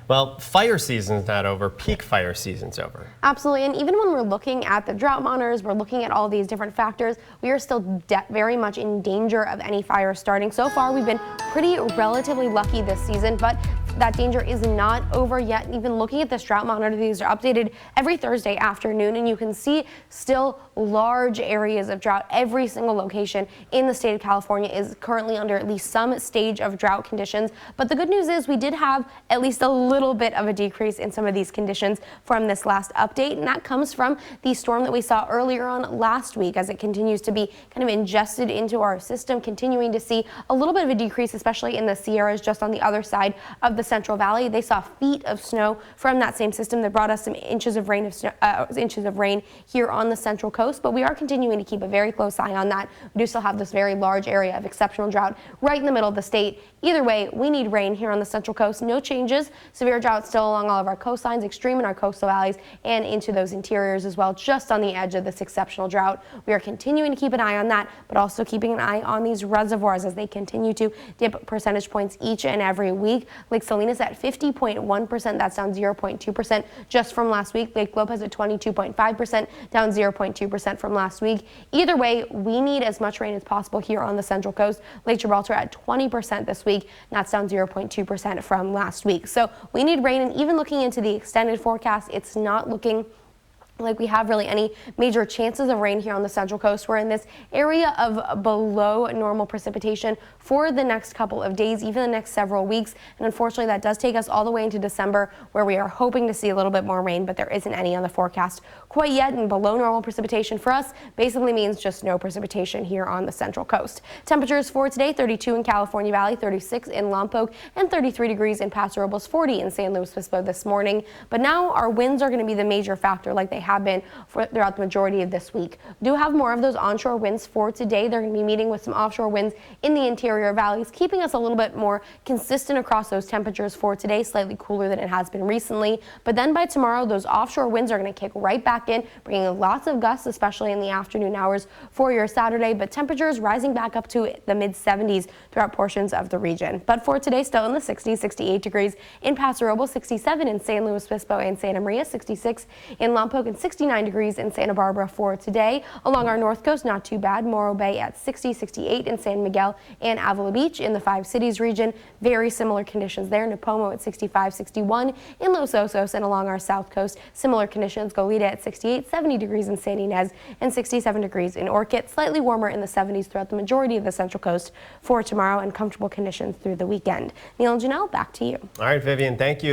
Well, fire season's not over, peak fire season's over. Absolutely, and even when we're looking at the drought monitors, we're looking at all these different factors, we are still very much in danger of any fire starting. So far, we've been relatively lucky this season, but that danger is not over yet. Even looking at this drought monitor, these are updated every Thursday afternoon, and you can see still large areas of drought. Every single location in the state of California is currently under at least some stage of drought conditions. But the good news is we did have at least a little bit of a decrease in some of these conditions from this last update, and that comes from the storm that we saw earlier on last week as it continues to be kind of ingested into our system, continuing to see a little bit of a decrease, especially in the Sierras just on the other side of the Central Valley. They saw feet of snow from that same system that brought us some inches of rain here on the Central Coast, but we are continuing to keep a very close eye on that. We do still have this very large area of exceptional drought right in the middle of the state. Either way, we need rain here on the Central Coast. No changes. Severe drought still along all of our coastlines, extreme in our coastal valleys, and into those interiors as well, just on the edge of this exceptional drought. We are continuing to keep an eye on that, but also keeping an eye on these reservoirs as they continue to dip percentage points each and every week. Lake Salinas at 50.1%, that's down 0.2% just from last week. Lake Lopez at 22.5%, down 0.2% from last week. Either way, we need as much rain as possible here on the Central Coast. Lake Gibraltar at 20% this week, and that's down 0.2% from last week. So we need rain, and even looking into the extended forecast, it's not looking like we have really any major chances of rain here on the Central Coast. We're in this area of below normal precipitation for the next couple of days, even the next several weeks. And unfortunately, that does take us all the way into December, where we are hoping to see a little bit more rain, but there isn't any on the forecast quite yet. And below normal precipitation for us basically means just no precipitation here on the Central Coast. Temperatures for today: 32 in California Valley, 36 in Lompoc, and 33 degrees in Paso Robles, 40 in San Luis Obispo this morning. But now our winds are going to be the major factor, like they have been throughout the majority of this week. We do have more of those onshore winds for today. They're going to be meeting with some offshore winds in the interior valleys, keeping us a little bit more consistent across those temperatures for today, slightly cooler than it has been recently. But then by tomorrow, those offshore winds are going to kick right back in, bringing lots of gusts, especially in the afternoon hours for your Saturday, but temperatures rising back up to the mid-70s throughout portions of the region. But for today, still in the 60s, 68 degrees in Paso Robles, 67 in San Luis Obispo and Santa Maria, 66 in Lompoc, and 69 degrees in Santa Barbara for today. Along our north coast, not too bad. Morro Bay at 60, 68 in San Miguel and Avila Beach. In the Five Cities region, very similar conditions there. Nipomo at 65, 61 in Los Osos, and along our south coast, similar conditions. Goleta at 68, 70 degrees in San Ynez, and 67 degrees in Orchid. Slightly warmer in the 70s throughout the majority of the Central Coast for tomorrow, and comfortable conditions through the weekend. Neil and Janelle, back to you. All right, Vivian, thank you.